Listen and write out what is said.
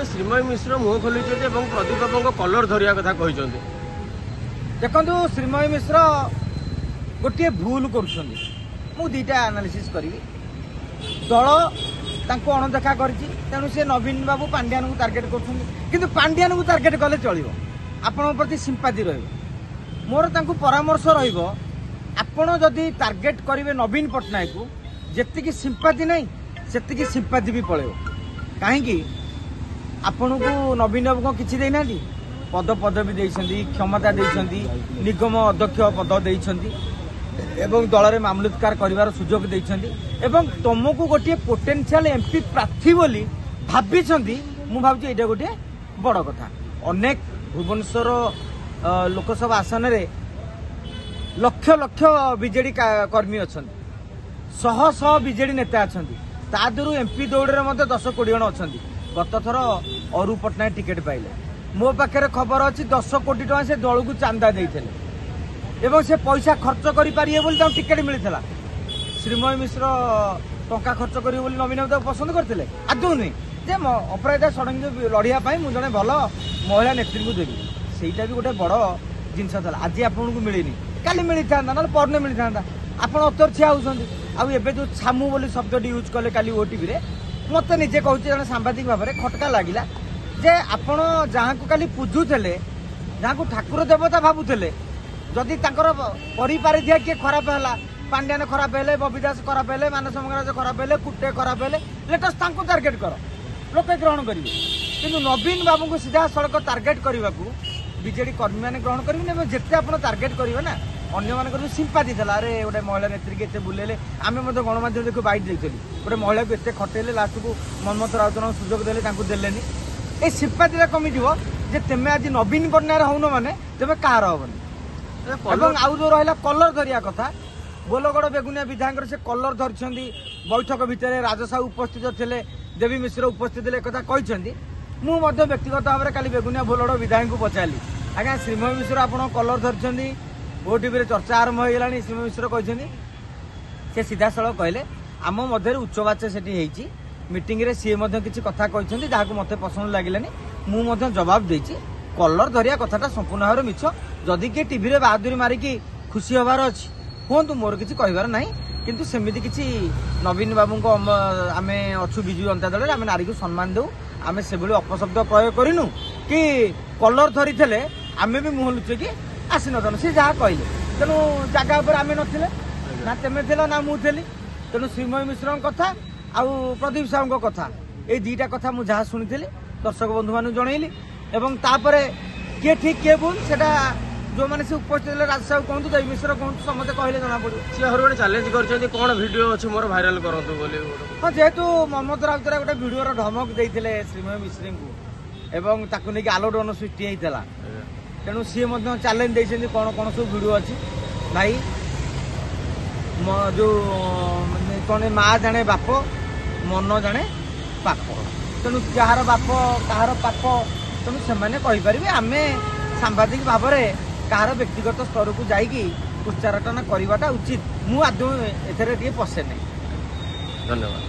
ଏବେ ଶ୍ରୀମୟୀ ମିଶ୍ର ମୁହ ଖୋଲିଛନ୍ତି ଏବଂ ପ୍ରଦୀପ ବାବୁଙ୍କ କଲର ଧରିବା କଥା କହିଛନ୍ତି। ଦେଖନ୍ତୁ ଶ୍ରୀମୟୀ ମିଶ୍ର ଗୋଟିଏ ଭୁଲ କରୁଛନ୍ତି। ମୁଁ ଦୁଇଟା ଆନାଲିସିସ୍ କରିବି। ଦଳ ତାଙ୍କୁ ଅଣଦେଖା କରିଛି, ତେଣୁ ସେ ନବୀନ ବାବୁ ପାଣ୍ଡିଆନଙ୍କୁ ଟାର୍ଗେଟ କରୁଛନ୍ତି। କିନ୍ତୁ ପାଣ୍ଡିଆନଙ୍କୁ ଟାର୍ଗେଟ କଲେ ଚଳିବ, ଆପଣଙ୍କ ପ୍ରତି ସିମ୍ପାଥି ରହିବ। ମୋର ତାଙ୍କୁ ପରାମର୍ଶ ରହିବ, ଆପଣ ଯଦି ଟାର୍ଗେଟ କରିବେ ନବୀନ ପଟ୍ଟନାୟକକୁ, ଯେତିକି ସିମ୍ପାଥି ନାହିଁ ସେତିକି ସିମ୍ପାଥି ବି ପଳେଇବ। କାହିଁକି ଆପଣଙ୍କୁ ନବୀନ ବାବୁ କ'ଣ କିଛି ଦେଇନାହାନ୍ତି? ପଦପଦବୀ ଦେଇଛନ୍ତି, କ୍ଷମତା ଦେଇଛନ୍ତି, ନିଗମ ଅଧ୍ୟକ୍ଷ ପଦ ଦେଇଛନ୍ତି ଏବଂ ଦଳରେ ମାମଲତକାର କରିବାର ସୁଯୋଗ ଦେଇଛନ୍ତି ଏବଂ ତୁମକୁ ଗୋଟିଏ ପୋଟେନ୍ସିଆଲ ଏମ୍ପି ପ୍ରାର୍ଥୀ ବୋଲି ଭାବିଛନ୍ତି। ମୁଁ ଭାବୁଛି ଏଇଟା ଗୋଟିଏ ବଡ଼ କଥା। ଅନେକ ଭୁବନେଶ୍ୱର ଲୋକସଭା ଆସନରେ ଲକ୍ଷ ଲକ୍ଷ ବିଜେଡି କର୍ମୀ ଅଛନ୍ତି, ଶହ ଶହ ବିଜେଡି ନେତା ଅଛନ୍ତି, ତା ଦେହରୁ ଏମ୍ପି ଦୌଡ଼ରେ ମଧ୍ୟ 10-20 ଜଣ ଅଛନ୍ତି। ଗତ ଥର ଅରୁ ପଟ୍ଟନାୟକ ଟିକେଟ ପାଇଲେ। ମୋ ପାଖରେ ଖବର ଅଛି 10 କୋଟି ଟଙ୍କା ସେ ଦଳକୁ ଚାନ୍ଦା ଦେଇଥିଲେ ଏବଂ ସେ ପଇସା ଖର୍ଚ୍ଚ କରିପାରିବେ ବୋଲି ତାଙ୍କୁ ଟିକେଟ ମିଳିଥିଲା। ଶ୍ରୀମୟୀ ମିଶ୍ର ଟଙ୍କା ଖର୍ଚ୍ଚ କରିବେ ବୋଲି ନବୀନ ବାବୁ ତାକୁ ପସନ୍ଦ କରିଥିଲେ? ଆଦୌ ନୁହେଁ। ଯେ ଅପରାଜିତା ଷଡ଼ଙ୍ଗୀ ଲଢ଼ିବା ପାଇଁ ମୁଁ ଜଣେ ଭଲ ମହିଳା ନେତ୍ରୀଙ୍କୁ ଦେବି, ସେଇଟା ବି ଗୋଟେ ବଡ଼ ଜିନିଷ ଥିଲା। ଆଜି ଆପଣଙ୍କୁ ମିଳିନି, କାଲି ମିଳିଥାନ୍ତା, ନହେଲେ ପରଦିନ ମିଳିଥାନ୍ତା। ଆପଣ ଅତର୍ଚ୍ଛା ହେଉଛନ୍ତି। ଆଉ ଏବେ ଯେଉଁ ଛାମୁ ବୋଲି ଶବ୍ଦଟି ୟୁଜ୍ କଲେ କାଲି ଓଟିଭିରେ, ମୋତେ ନିଜେ କହୁଛି ଜଣେ ସାମ୍ବାଦିକ ଭାବରେ ଖଟକା ଲାଗିଲା ଯେ ଆପଣ ଯାହାକୁ କାଲି ପୂଜୁଥିଲେ, ଯାହାକୁ ଠାକୁର ଦେବତା ଭାବୁଥିଲେ, ଯଦି ତାଙ୍କର ପରିପାରିଧିଆ କିଏ ଖରାପ ହେଲା, ପାଣ୍ଡିଆନ ଖରାପ ହେଲେ, ବବି ଦାସ ଖରାପ ହେଲେ, ମାନସ ମଙ୍ଗରାଜ ଖରାପ ହେଲେ, କୁଟେ ଖରାପ ହେଲେ, ଲେଟେଷ୍ଟ ତାଙ୍କୁ ଟାର୍ଗେଟ କର, ଲୋକେ ଗ୍ରହଣ କରିବେ। କିନ୍ତୁ ନବୀନ ବାବୁଙ୍କୁ ସିଧାସଳଖ ଟାର୍ଗେଟ କରିବାକୁ ବିଜେଡି କର୍ମୀମାନେ ଗ୍ରହଣ କରିବେନି ଏବଂ ଯେତେ ଆପଣ ଟାର୍ଗେଟ କରିବେ ନା, ଅନ୍ୟମାନଙ୍କର ବି ସିମ୍ପାଥି ଥିଲା। ଆରେ ଗୋଟେ ମହିଳା ନେତ୍ରୀକି ଏତେ ବୁଲେଇଲେ, ଆମେ ମଧ୍ୟ ଗଣମାଧ୍ୟମ ଦେଖୁ ବାଇଟ୍ ଦେଇଥିଲି, ଗୋଟେ ମହିଳାକୁ ଏତେ ଖଟେଇଲେ, ଲାଷ୍ଟକୁ ମନ୍ମଥ ରାଉତରାଙ୍କୁ ସୁଯୋଗ ଦେଲେ, ତାଙ୍କୁ ଦେଲେନି। এই সিম্ପାথিটা কমিଯିବ যে তেমে আজ নবীন পଟ୍ଟନାୟକ ହଉନ ମାନେ ତେବେ କାହାର ହବନି। এবং ଆଉ ଯେଉଁ ରହିଲା କଲର ଧରିବା କଥା, ବୋଲଗଡ଼ ବେଗୁନିଆ ବିଧାୟକଙ୍କର ସେ କଲର ଧରିଛନ୍ତି। ବୈଠକ ଭିତରେ ରାଜ ସାହୁ ଉପସ୍ଥିତ ଥିଲେ, ଦେବୀ ମିଶ୍ର ଉପସ୍ଥିତ ଥିଲେ, ଏକଥା କହିଛନ୍ତି। ମୁଁ ମଧ୍ୟ ବ୍ୟକ୍ତିଗତ ଭାବରେ କାଲି ବେଗୁନିଆ ବୋଲଗଡ଼ ବିଧାୟକଙ୍କୁ ପଚାରିଲି, ଆଜ୍ଞା ଶ୍ରୀମୟୀ ମିଶ୍ର ଆପଣ କଲର ଧରିଛନ୍ତି, ଓଟିଭିରେ ଚର୍ଚ୍ଚା ଆରମ୍ଭ ହୋଇଗଲାଣି। ଶ୍ରୀମୟୀ ମିଶ୍ର କହିଛନ୍ତି, ସେ ସିଧାସଳଖ କହିଲେ ଆମ ମଧ୍ୟରେ ଉଚ୍ଚବାଚ ସେଠି ହେଇଛି, ମିଟିଂରେ ସିଏ ମଧ୍ୟ କିଛି କଥା କହିଛନ୍ତି ଯାହାକୁ ମୋତେ ପସନ୍ଦ ଲାଗିଲାନି। ମୁଁ ମଧ୍ୟ ଜବାବ ଦେଇଛି, କଲର ଧରିବା କଥାଟା ସମ୍ପୂର୍ଣ୍ଣ ଭାବରେ ମିଛ। ଯଦି କିଏ ଟିଭିରେ ବାହାଦୁରୀ ମାରିକି ଖୁସି ହେବାର ଅଛି କୁହନ୍ତୁ, ମୋର କିଛି କହିବାର ନାହିଁ। କିନ୍ତୁ ସେମିତି କିଛି ନବୀନ ବାବୁଙ୍କ ଆମେ ଅଛୁ ବିଜୁ ଜନତା ଦଳରେ, ଆମେ ନାରୀକୁ ସମ୍ମାନ ଦେଉ, ଆମେ ସେଭଳି ଅପଶବ୍ଦ ପ୍ରୟୋଗ କରିନୁ କି କଲର ଧରିଥିଲେ ଆମେ ବି ମୁହଁ ଲୁଚେଇକି ଆସିନଥାନ୍ତୁ। ସେ ଯାହା କହିଲେ, ତେଣୁ ଜାଗା ଉପରେ ଆମେ ନଥିଲେ, ନା ତେମେ ଥିଲ ନା ମୁଁ ଥିଲି। ତେଣୁ ଶ୍ରୀମୟୀ ମିଶ୍ରଙ୍କ କଥା ଆଉ ପ୍ରଦୀପ ସାହୁଙ୍କ କଥା, ଏଇ ଦୁଇଟା କଥା ମୁଁ ଯାହା ଶୁଣିଥିଲି ଦର୍ଶକ ବନ୍ଧୁମାନଙ୍କୁ ଜଣେଇଲି। ଏବଂ ତାପରେ କିଏ ଠିକ୍ କିଏ ଭୁଲ ସେଟା ଯେଉଁମାନେ ସେ ଉପସ୍ଥିତ ଥିଲେ, ରାଜ ସାହୁ କୁହନ୍ତୁ, ଦେବୀ ମିଶ୍ର କୁହନ୍ତୁ, ସମସ୍ତେ କହିଲେ ଜଣାପଡ଼ିବ। ସିଏ ଆହୁରି ଗୋଟେ ଚ୍ୟାଲେଞ୍ଜ କରିଛନ୍ତି, କ'ଣ ଭିଡ଼ିଓ ଅଛି ମୋର ଭାଇରାଲ କରନ୍ତୁ ବୋଲି। ହଁ, ଯେହେତୁ ମନ୍ମଥ ରାଉତରାୟ ଗୋଟେ ଭିଡ଼ିଓର ଧମକ ଦେଇଥିଲେ ଶ୍ରୀମୟୀ ମିଶ୍ରଙ୍କୁ ଏବଂ ତାକୁ ନେଇକି ଆଲୋଡ଼ନ ସୃଷ୍ଟି ହେଇଥିଲା, ତେଣୁ ସିଏ ମଧ୍ୟ ଚ୍ୟାଲେଞ୍ଜ ଦେଇଛନ୍ତି କ'ଣ କ'ଣ ସବୁ ଭିଡ଼ିଓ ଅଛି। ଭାଇ ଯେଉଁ କ'ଣ ମା ଜାଣେ ବାପ, ମନ ଜାଣେ ପାପ, ତେଣୁ ଯାହାର ବାପ କାହାର ପାପ, ତେଣୁ ସେମାନେ କହିପାରିବେ। ଆମେ ସାମ୍ବାଦିକ ଭାବରେ କାହାର ବ୍ୟକ୍ତିଗତ ସ୍ତରକୁ ଯାଇକି ଉଚ୍ଚାରଟନା କରିବାଟା ଉଚିତ। ମୁଁ ଆଦୌ ଏଥିରେ ଟିକେ ପଶେ ନାହିଁ। ଧନ୍ୟବାଦ।